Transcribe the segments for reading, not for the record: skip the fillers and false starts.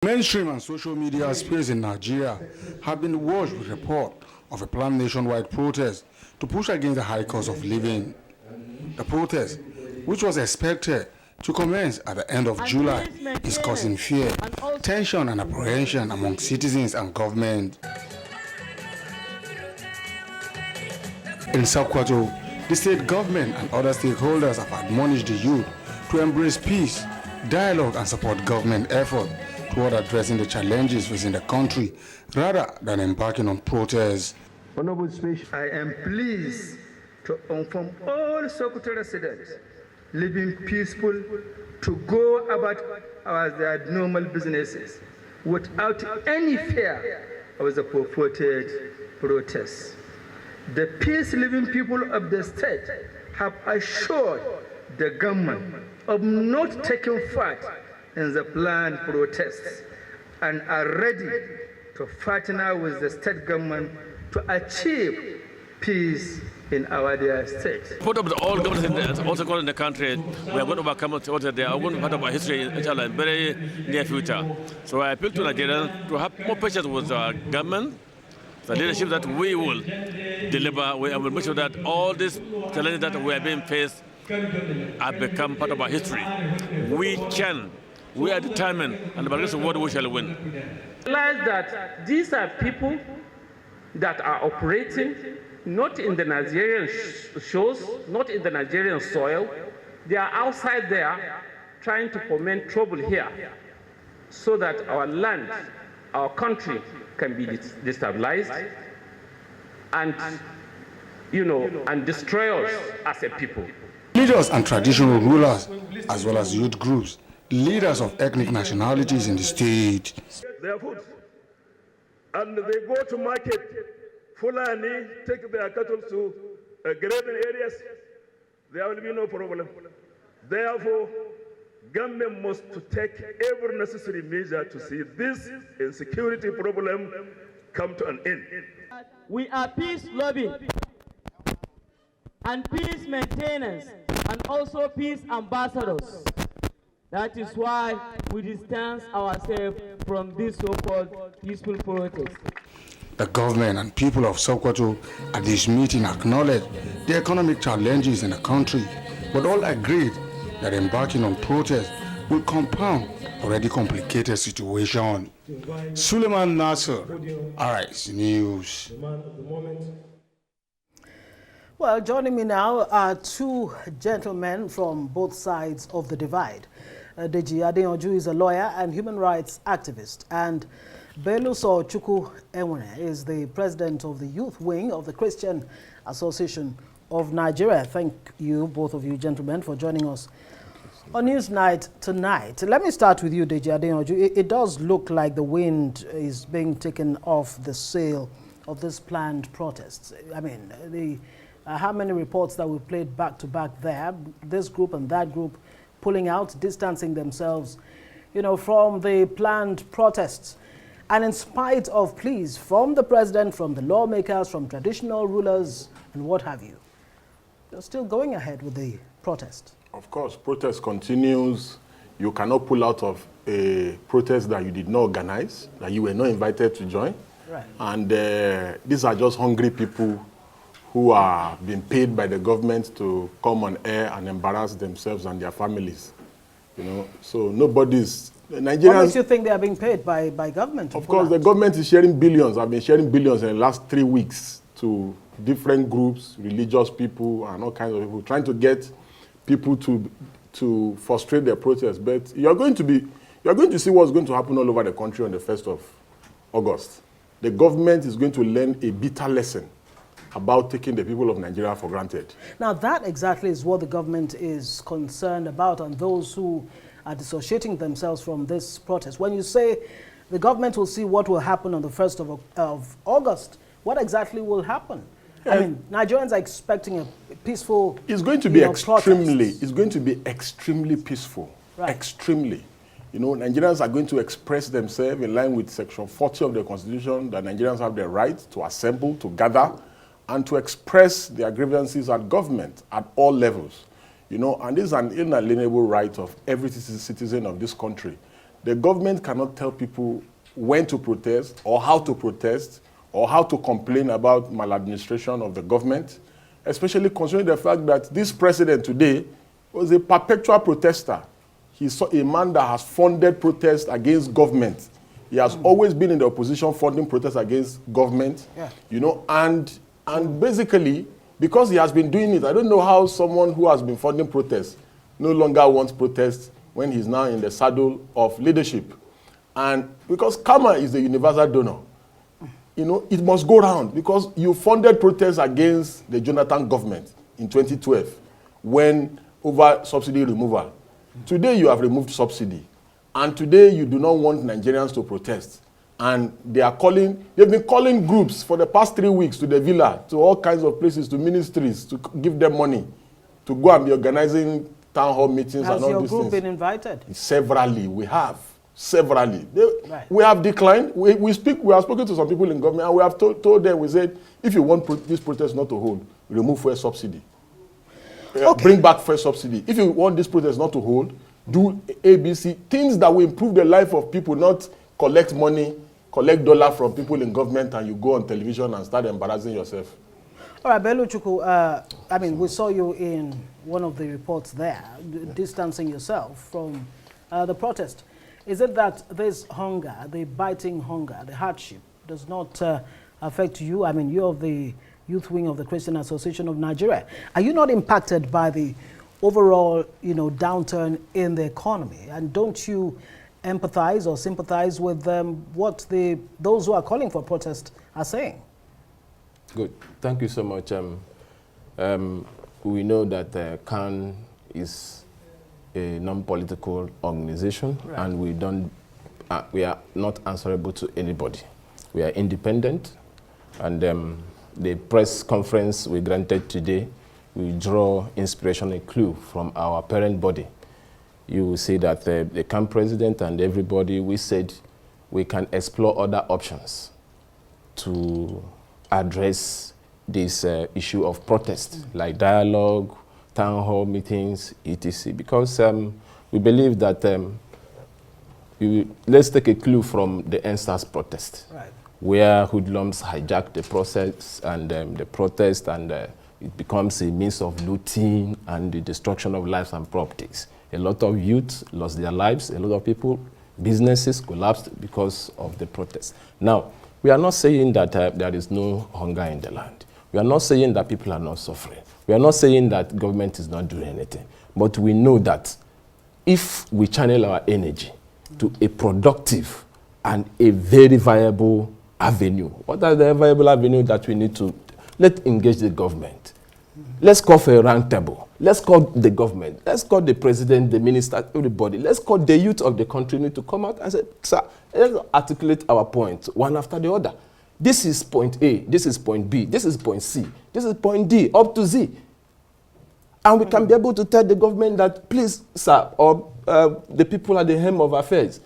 Mainstream and social media space in Nigeria have been watched with report of a planned nationwide protest to push against the high cost of living. The protest, which was expected to commence at the end of July, is causing fear, tension and apprehension among citizens and government. In Sokoto, the state government and other stakeholders have admonished the youth to embrace peace, dialogue and support government efforts toward addressing the challenges facing the country rather than embarking on protests. Honorable Speaker, I am pleased to inform all Sokoto residents living peaceful to go about their normal businesses without any fear of the purported protests. The peace-loving people of the state have assured the government of not taking part in the planned protests and are ready to partner with the state government to achieve peace in our dear state. Part of all governments also in the country, we are going to overcome what they are going to part of our history in the very near future. So I appeal to Nigerians to have more patience with our government, the leadership that we will deliver. We will make sure that all these challenges that we are being faced have become part of our history. We are determined, and by the grace of God, we shall win. Realize that these are people that are operating not in the Nigerian shores, not in the Nigerian soil. They are outside there trying to foment trouble here so that our land, our country can be destabilized and, and destroy us as a people. Leaders and traditional rulers, as well as youth groups, leaders of ethnic nationalities in the state. Their food, and they go to market. Fulani take their cattle to grazing areas. There will be no problem. Therefore, government must take every necessary measure to see this insecurity problem come to an end. We are peace-loving and peace maintainers and also peace ambassadors. That is why we distance ourselves from this so-called peaceful protest. The government and people of Sokoto at this meeting acknowledged the economic challenges in the country, but all agreed that embarking on protests will compound already complicated situation. Suleiman Nasser, RIS News. Well, joining me now are two gentlemen from both sides of the divide. Deji Adeyanju is a lawyer and human rights activist, and Beluso Chukwu Enwere is the president of the youth wing of the Christian Association of Nigeria. Thank you, both of you gentlemen, for joining us on Newsnight tonight. Let me start with you, Deji Adeyanju. It does look like the wind is being taken off the sail of this planned protests. I mean, how many reports that we played back to back there, this group and that group pulling out, distancing themselves, from the planned protests. And in spite of pleas from the president, from the lawmakers, from traditional rulers, and what have you, they're still going ahead with the protest. Of course, protest continues. You cannot pull out of a protest that you did not organize, that you were not invited to join. Right. And these are just hungry people who are being paid by the government to come on air and embarrass themselves and their families. So nobody's... Nigerians, what makes you think they are being paid by government? Of course, the government is sharing billions. I've been sharing billions in the last 3 weeks to different groups, religious people, and all kinds of people, trying to get people to frustrate their protests. But you're going to see what's going to happen all over the country on the 1st of August. The government is going to learn a bitter lesson about taking the people of Nigeria for granted. Now, that exactly is what the government is concerned about, and those who are dissociating themselves from this protest. When you say the government will see what will happen on the 1st of August, what exactly will happen? I mean, Nigerians are expecting a peaceful It's going to be protest. It's going to be extremely peaceful. Right. Extremely. Nigerians are going to express themselves in line with Section 40 of the Constitution, that Nigerians have the right to assemble, to gather, and to express their grievances at government at all levels. And this is an inalienable right of every citizen of this country, The government cannot tell people when to protest or how to complain about maladministration of the government, especially considering the fact that this president today was a perpetual protester. He's a man that has funded protests against government. He has always been in the opposition funding protests against government, you know, and basically, because he has been doing it, I don't know how someone who has been funding protests no longer wants protests when he's now in the saddle of leadership. And because karma is the universal donor, you know, it must go round, because you funded protests against the Jonathan government in 2012 when over subsidy removal. Today you have removed subsidy, and today you do not want Nigerians to protest. And they've been calling groups for the past 3 weeks to the villa, to all kinds of places, to ministries, to give them money, to go and be organizing town hall meetings and all these things. Has your group been invited? Severally, we have. Severally. We have declined. We have spoken to some people in government, and we have told them, we said, if you want this protest not to hold, remove fuel subsidy. Bring back fuel subsidy. If you want this protest not to hold, do ABC, things that will improve the life of people, not collect money, collect dollar from people in government, and you go on television and start embarrassing yourself. All right, Bello Chukwu, I mean, we saw you in one of the reports there, distancing yourself from the protest. Is it that this hunger, the biting hunger, the hardship, does not affect you? I mean, you're of the youth wing of the Christian Association of Nigeria. Are you not impacted by the overall, you know, downturn in the economy? And don't you empathize or sympathize with what those who are calling for protest are saying? Good. Thank you so much. We know that CAN is a non-political organization, and we are not answerable to anybody. We are independent, and the press conference we granted today, we draw inspiration and clue from our parent body. You will see that the CAN president and everybody, we said we can explore other options to address this issue of protest, like dialogue, town hall meetings, etc. Because we believe that let's take a clue from the NSAS protest, where hoodlums hijacked the process and the protest, and it becomes a means of looting and the destruction of lives and properties. A lot of youth lost their lives. A lot of people, businesses collapsed because of the protest. Now, we are not saying that there is no hunger in the land. We are not saying that people are not suffering. We are not saying that government is not doing anything. But we know that if we channel our energy to a productive and a very viable avenue, what are the viable avenue that we need to? Let's engage the government. Let's call for a round table. Let's call the government. Let's call the president, the minister, everybody. Let's call the youth of the country need to come out and say, sir, let's articulate our points one after the other. This is point A, this is point B, this is point C, this is point D, up to Z. And we can be able to tell the government that, please, sir, or the people at the helm of affairs,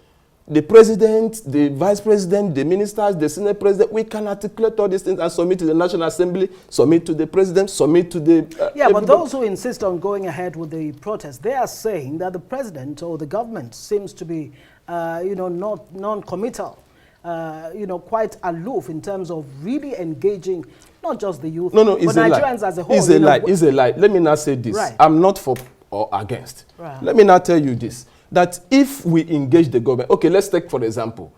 the president, the vice president, the ministers, the senate president, we can articulate all these things and submit to the National Assembly, submit to the president, submit to the... yeah, but those who insist on going ahead with the protest, they are saying that the president or the government seems to be, you know, not non-committal, you know, quite aloof in terms of really engaging not just the youth, but Nigerians as a whole. It's a lie. It's a lie. Let me not say this. Right. I'm not for or against. Right. Let me not tell you this. That if we engage the government, okay, let's take, for example,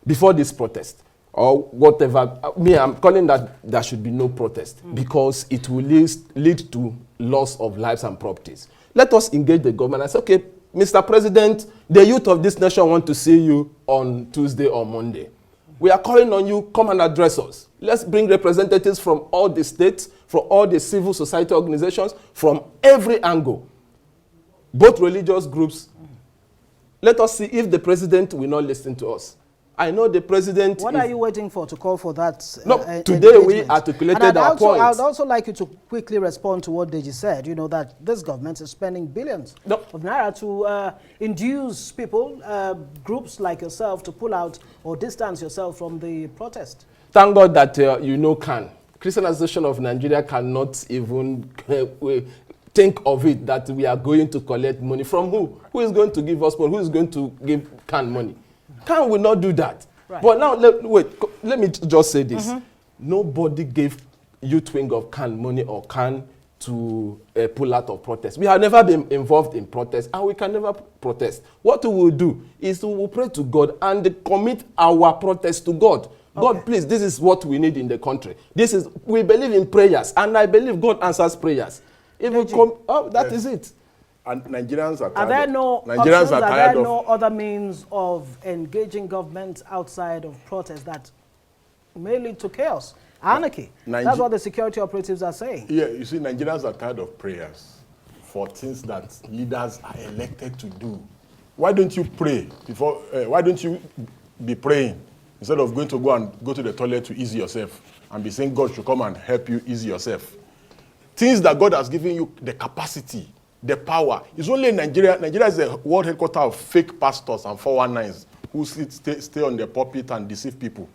before this protest, or whatever, I'm calling that there should be no protest, because it will lead to loss of lives and properties. Let us engage the government and say, okay, Mr. President, the youth of this nation want to see you on Tuesday or Monday. We are calling on you, come and address us. Let's bring representatives from all the states, from all the civil society organizations, from every angle, both religious groups. Let us see if the president will not listen to us. I know the president... What are you waiting for to call for that? No, today we articulated our points. I would also like you to quickly respond to what Deji said, you know, that this government is spending billions of naira to induce people, groups like yourself, to pull out or distance yourself from the protest. Thank God that, you know, Christian Association of Nigeria cannot even think of it that we are going to collect money from who? Who is going to give us money? Who is going to give CAN money? CAN will not do that. Right. But now, let me just say this. Nobody gave youth wing of CAN money or CAN to pull out of protest. We have never been involved in protest, and we can never protest. What we will do is we will pray to God and commit our protest to God. God, please, this is what we need in the country. We believe in prayers, and I believe God answers prayers. If we come, that is it. And Nigerians are tired. Are there no options? Are there no other means of engaging government outside of protest that may lead to chaos, anarchy? That's what the security operatives are saying. Yeah, you see, Nigerians are tired of prayers for things that leaders are elected to do. Why don't you pray before? Why don't you be praying instead of going to the toilet to ease yourself and be saying God should come and help you ease yourself? Things that God has given you the capacity, the power. It's only in Nigeria. Nigeria is the world headquarters of fake pastors and 419s who stay on the pulpit and deceive people.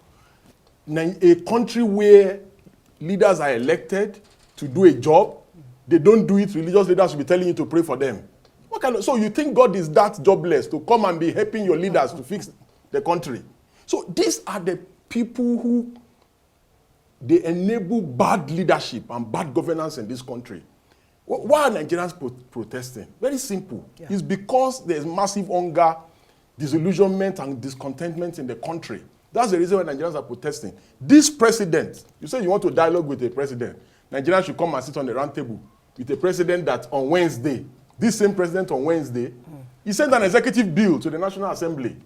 A country where leaders are elected to do a job, they don't do it. Religious leaders should be telling you to pray for them. So you think God is that jobless to come and be helping your leaders to fix the country? So these are the people who they enable bad leadership and bad governance in this country. Why are Nigerians protesting? Very simple. Yeah. It's because there's massive hunger, disillusionment, and discontentment in the country. That's the reason why Nigerians are protesting. This president, you say you want to dialogue with a president. Nigerians should come and sit on the round table with a president that on Wednesday, this same president on Wednesday, he sent an executive bill to the National Assembly.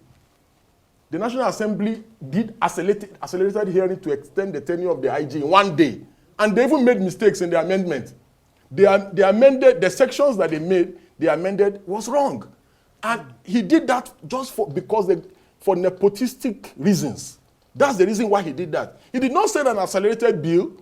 The National Assembly did accelerated hearing to extend the tenure of the IG in 1 day. And they even made mistakes in the amendment. They amended, the sections that they amended was wrong. And he did that just for nepotistic reasons. That's the reason why he did that. He did not send an accelerated bill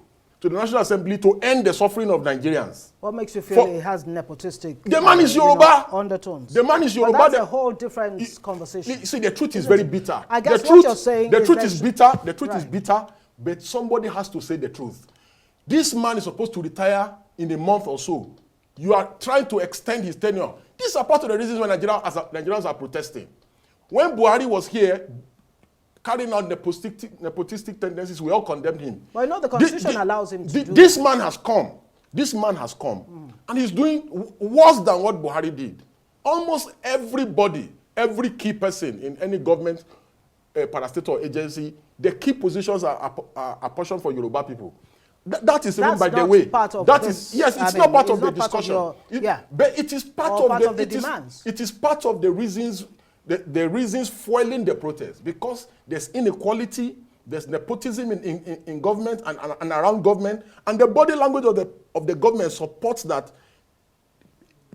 to the National Assembly to end the suffering of Nigerians. What makes you feel it has nepotistic the man is Yoruba. Undertones? The man is Yoruba. But that's a whole different conversation. See, the truth is very bitter. I guess what you're saying the truth is bitter. The truth is bitter, but somebody has to say the truth. This man is supposed to retire in a month or so. You are trying to extend his tenure. These are part of the reasons why Nigerians are protesting. When Buhari was here, carrying out nepotistic tendencies, we all condemned him. Well, I know the Constitution allows him to do this. Man has come. This man has come. And he's doing worse than what Buhari did. Almost everybody, every key person in any government, parastatal or agency, the key positions are apportioned for Yoruba people. That is even by the way. It's not part of the discussion. But it is part of the demands. It is part of the reasons. The reasons fueling the protest, because there's inequality, there's nepotism in government and around government, and the body language of the government supports that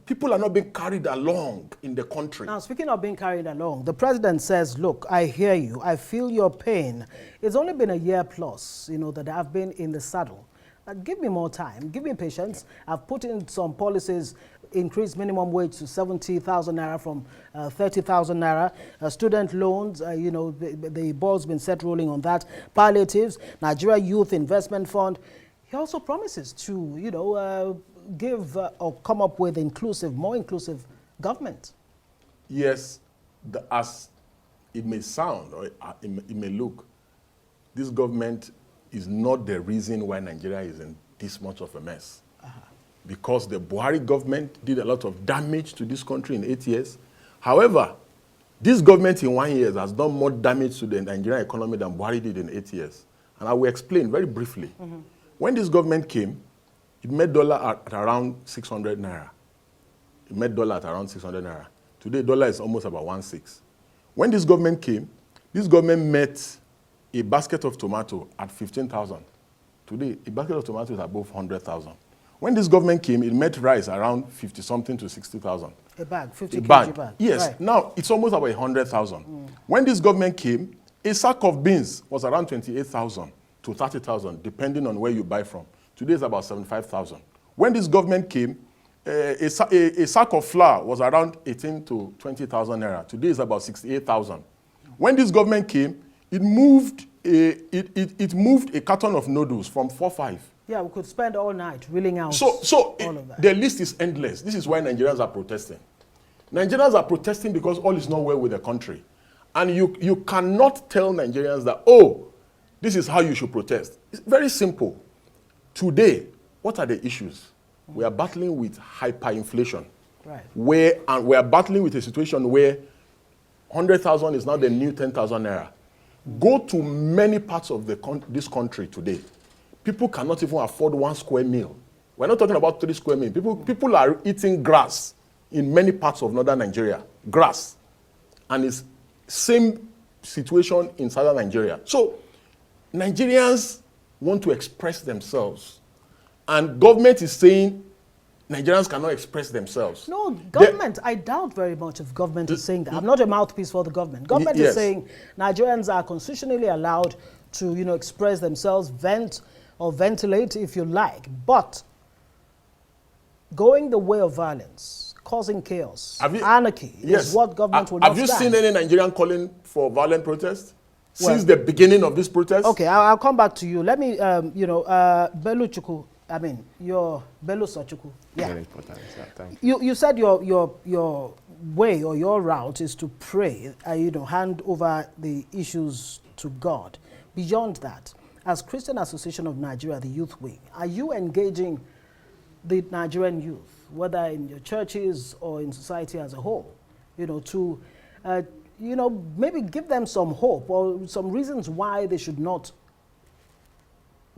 people are not being carried along in the country. Now, speaking of being carried along, the president says, look, I hear you, I feel your pain. It's only been a year plus, that I've been in the saddle. Give me more time, give me patience. I've put in some policies, increased minimum wage to 70,000 naira from 30,000 naira. Student loans, the ball's been set rolling on that. Palliatives, Nigeria Youth Investment Fund. He also promises to, give or come up with more inclusive government. Yes, as it may sound or it may look, this government is not the reason why Nigeria is in this much of a mess. Because the Buhari government did a lot of damage to this country in 8 years. However, this government in 1 year has done more damage to the Nigerian economy than Buhari did in 8 years. And I will explain very briefly. When this government came, it made dollar at around 600 naira. It made dollar at around 600 naira. Today, dollar is almost about 1.6. When this government came, this government met a basket of tomato at 15,000. Today, a basket of tomato is above 100,000. When this government came, it met rice around 50-something to 60,000. A bag, 50 kg bag. Yes, right. Now it's almost about 100,000. When this government came, a sack of beans was around 28,000 to 30,000, depending on where you buy from. Today it's about 75,000. When this government came, a sack of flour was around 18 to 20,000 naira. Today it's about 68,000. When this government came, it moved a carton of noodles from 4.5 Yeah, we could spend all night reeling out So all of that. the list is endless. This is why Nigerians are protesting. Nigerians are protesting because all is not well with the country. And you cannot tell Nigerians that, oh, this is how you should protest. It's very simple. Today, what are the issues? We are battling with hyperinflation. Right. And we are battling with a situation where 100,000 is now the new 10,000 naira. Go to many parts of this country today. People cannot even afford 1 square meal. We're not talking about 3 square meals. People are eating grass in many parts of northern Nigeria. Grass. And it's same situation in southern Nigeria. So Nigerians want to express themselves. And government is saying Nigerians cannot express themselves. No, government, I doubt very much if government is saying that. I'm not a mouthpiece for the government. Government is saying Nigerians are constitutionally allowed to, express themselves, vent or ventilate if you like. But going the way of violence, causing chaos, anarchy is what government will not stand. Have you seen any Nigerian calling for violent protest since the beginning of this protest? Okay, I'll come back to you. Let me, Belu Chukwu, your Belu Sochukwu. Yeah. Very important. Yeah, thank you. You said your way or your route is to pray, hand over the issues to God. Beyond that, as Christian Association of Nigeria, the youth wing, are you engaging the Nigerian youth, whether in your churches or in society as a whole, to, maybe give them some hope or some reasons why they should not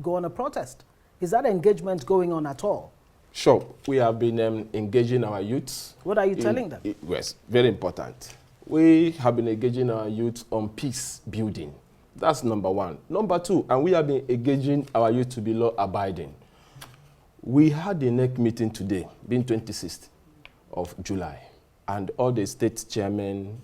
go on a protest? Is that engagement going on at all? Sure. We have been engaging our youths. What are you telling them? Yes, very important. We have been engaging our youth on peace building. That's number one. Number two, and we have been engaging our youth to be law-abiding. We had a NEC meeting today, being 26th of July, and all the state chairmen,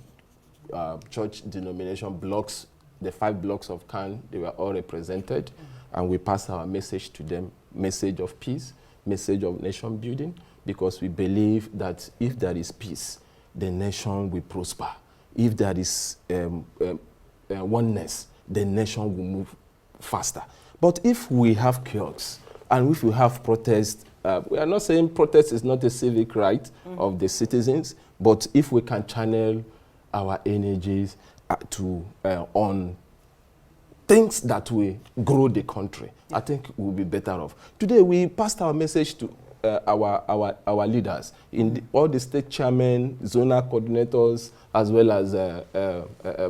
church denomination blocks, the 5 blocks of CAN, they were all represented, and we passed our message to them, message of peace, message of nation building, because we believe that if there is peace, the nation will prosper. If there is oneness, the nation will move faster. But if we have chaos and if we have protest, we are not saying protest is not a civic right of the citizens, but if we can channel our energies on things that will grow the country, I think we'll be better off. Today we passed our message to our leaders, all the state chairmen, zonal coordinators, as well as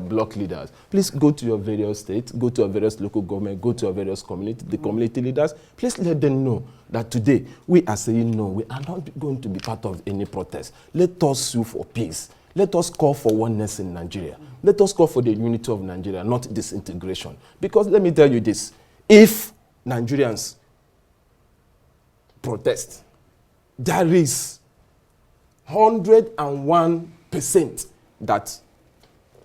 block leaders. Please go to your various states, go to your various local government, go to your various community, the community leaders. Please let them know that today we are saying no, we are not going to be part of any protest. Let us sue for peace. Let us call for oneness in Nigeria. Let us call for the unity of Nigeria, not disintegration. Because let me tell you this, if Nigerians protest, there is 101% that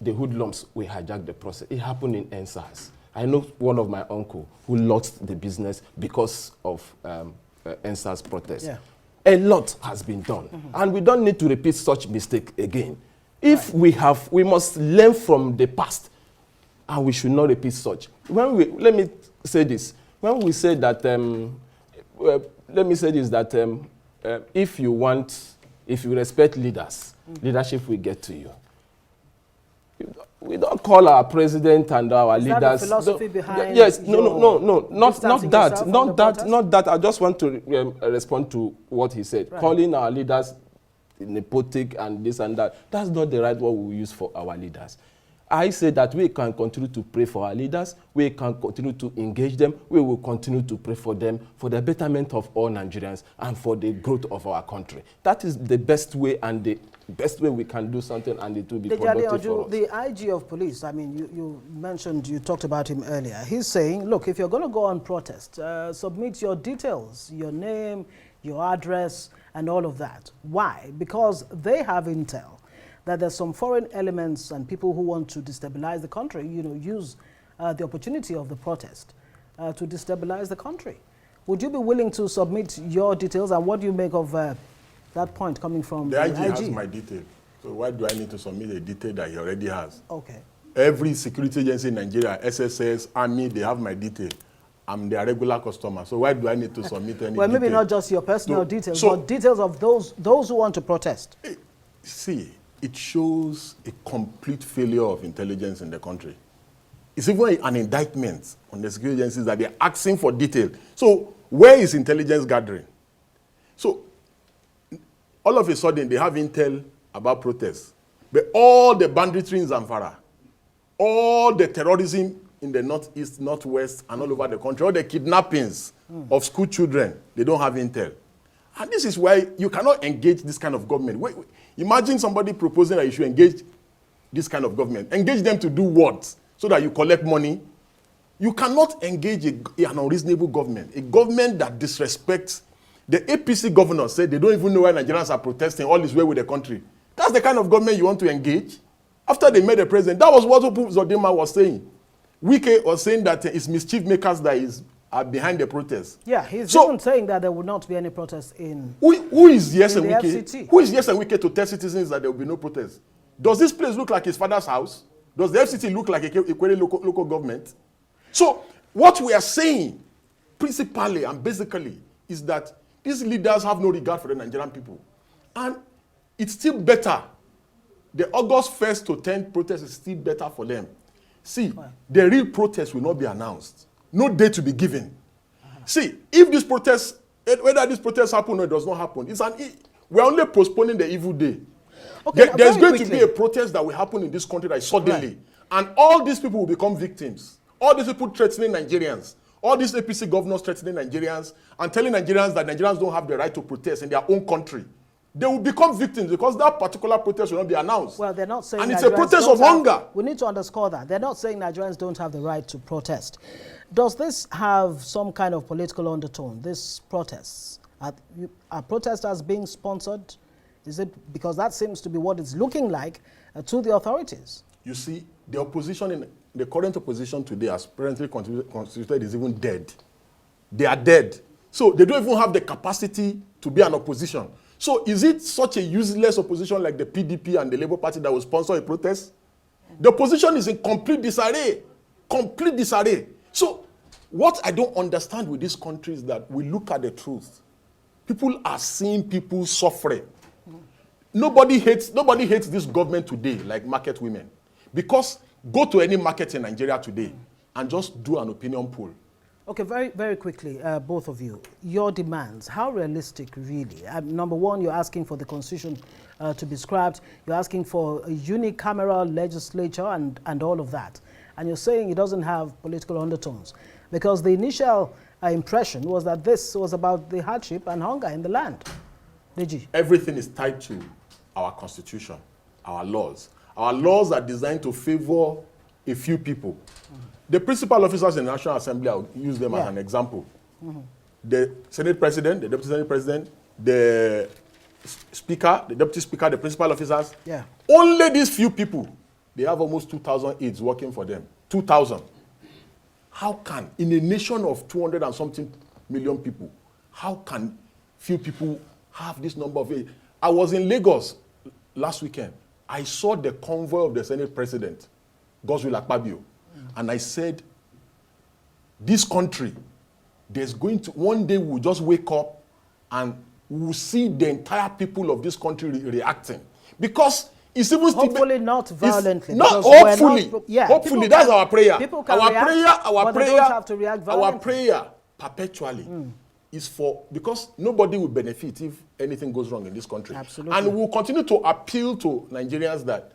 the hoodlums will hijack the process. It happened in NSAS. I know one of my uncle who lost the business because of NSAS protest. Yeah. A lot has been done, and we don't need to repeat such mistake again. If we must learn from the past, and we should not repeat such. Let me say this. When we say that, if you respect leaders, leadership will get to you. We don't call our president and our leaders. Is that the philosophy behind? Yes, no, not that. I just want to respond to what he said. Right. Calling our leaders nepotic and this and that. That's not the right word we use for our leaders. I say that we can continue to pray for our leaders. We can continue to engage them. We will continue to pray for them for the betterment of all Nigerians and for the growth of our country. That is the best way and the best way we can do something, and it will be productive for us. The IG of police, I mean, you talked about him earlier. He's saying, look, if you're going to go on protest, submit your details, your name, your address, and all of that. Why? Because they have intel that there's some foreign elements and people who want to destabilize the country, use the opportunity of the protest to destabilize the country. Would you be willing to submit your details, and what do you make of that point coming from the IG? has my detail. So why do I need to submit a detail that he already has? Okay. Every security agency in Nigeria, SSS, Army, they have my detail. I'm their regular customer, so why do I need to submit any Well, maybe detail? not just your personal details, so, but details of those who want to protest. See, it shows a complete failure of intelligence in the country. It's even an indictment on the security agencies that they're asking for detail. So where is intelligence gathering? So all of a sudden they have intel about protests. But all the banditry in Zamfara, all the terrorism in the northeast, northwest, and all over the country, all the kidnappings of school children, they don't have intel. And this is why you cannot engage this kind of government. Imagine somebody proposing that you should engage this kind of government. Engage them to do what? So that you collect money? You cannot engage an unreasonable government, a government that disrespects. The APC governors said they don't even know why Nigerians are protesting, all is well with the country. That's the kind of government you want to engage? After they made the president, that was what Zodima was saying. Wike was saying that it's mischief makers that are behind the protests. Yeah, he's even saying that there will not be any protests in Who is yes and Wike? FCT? Who is yes and Wike to tell citizens that there will be no protests? Does this place look like his father's house? Does the FCT look like a local government? So what we are saying, principally and basically, is that these leaders have no regard for the Nigerian people. And it's still better. The August 1st to 10th protest is still better for them. See, the real protest will not be announced. No date to be given. See, if this protest, whether this protest happen or it does not happen, we're only postponing the evil day. Okay, there's going to be a protest that will happen in this country that suddenly, right. And all these people will become victims. All these people threatening Nigerians, all these APC governors threatening Nigerians and telling Nigerians that Nigerians don't have the right to protest in their own country. They will become victims because that particular protest will not be announced. Well, they're not saying and it's a protest of hunger. We need to underscore that. They're not saying Nigerians don't have the right to protest. Does this have some kind of political undertone, this protests? Are protesters being sponsored? Is it because that seems to be what it's looking like to the authorities? You see, the opposition, the current opposition today, as presently constituted, is even dead. They are dead. So they don't even have the capacity to be an opposition. So is it such a useless opposition like the PDP and the Labour Party that will sponsor a protest? The opposition is in complete disarray. Complete disarray. So what I don't understand with this country is that we look at the truth. People are seeing people suffering. Nobody hates this government today like market women. Because go to any market in Nigeria today and just do an opinion poll. Okay, very, very quickly, both of you, your demands, how realistic really? Number one, you're asking for the constitution to be scrapped. You're asking for a unicameral legislature and all of that. And you're saying it doesn't have political undertones. Because the initial impression was that this was about the hardship and hunger in the land. Deji? Everything is tied to our constitution, our laws. Our laws are designed to favor a few people. The principal officers in the National Assembly, I'll use them as an example. The Senate President, the Deputy Senate President, the Speaker, the Deputy Speaker, the principal officers. Yeah. Only these few people, they have almost 2,000 aides working for them. 2,000. How can, in a nation of 200 and something million people, how can few people have this number of aides? I was in Lagos last weekend. I saw the convoy of the Senate President, Godswill Akpabio. And I said, this country, there's going to, one day we'll just wake up and we'll see the entire people of this country reacting. Because it's even still... Hopefully not violently. Not hopefully. Yeah, hopefully, that's our prayer. People can react, but they don't have to react violently. Our prayer perpetually is for, because nobody will benefit if anything goes wrong in this country. Absolutely. And we'll continue to appeal to Nigerians that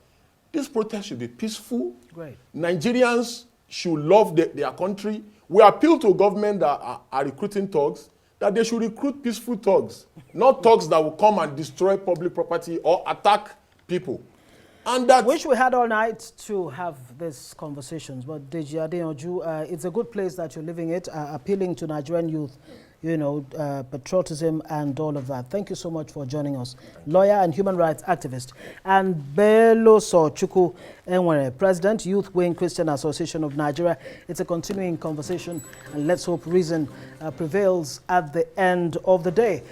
this protest should be peaceful. Great. Nigerians should love their country. We appeal to government that are recruiting thugs, that they should recruit peaceful thugs, not thugs that will come and destroy public property or attack people. And that... Wish we had all night to have these conversations, but Deji Adeyanju, it's a good place that you're living it, appealing to Nigerian youth, you know, patriotism and all of that. Thank you so much for joining us. Lawyer and human rights activist. And Bello Sochukwu Enwere, President, Youth Wing Christian Association of Nigeria. It's a continuing conversation, and let's hope reason prevails at the end of the day.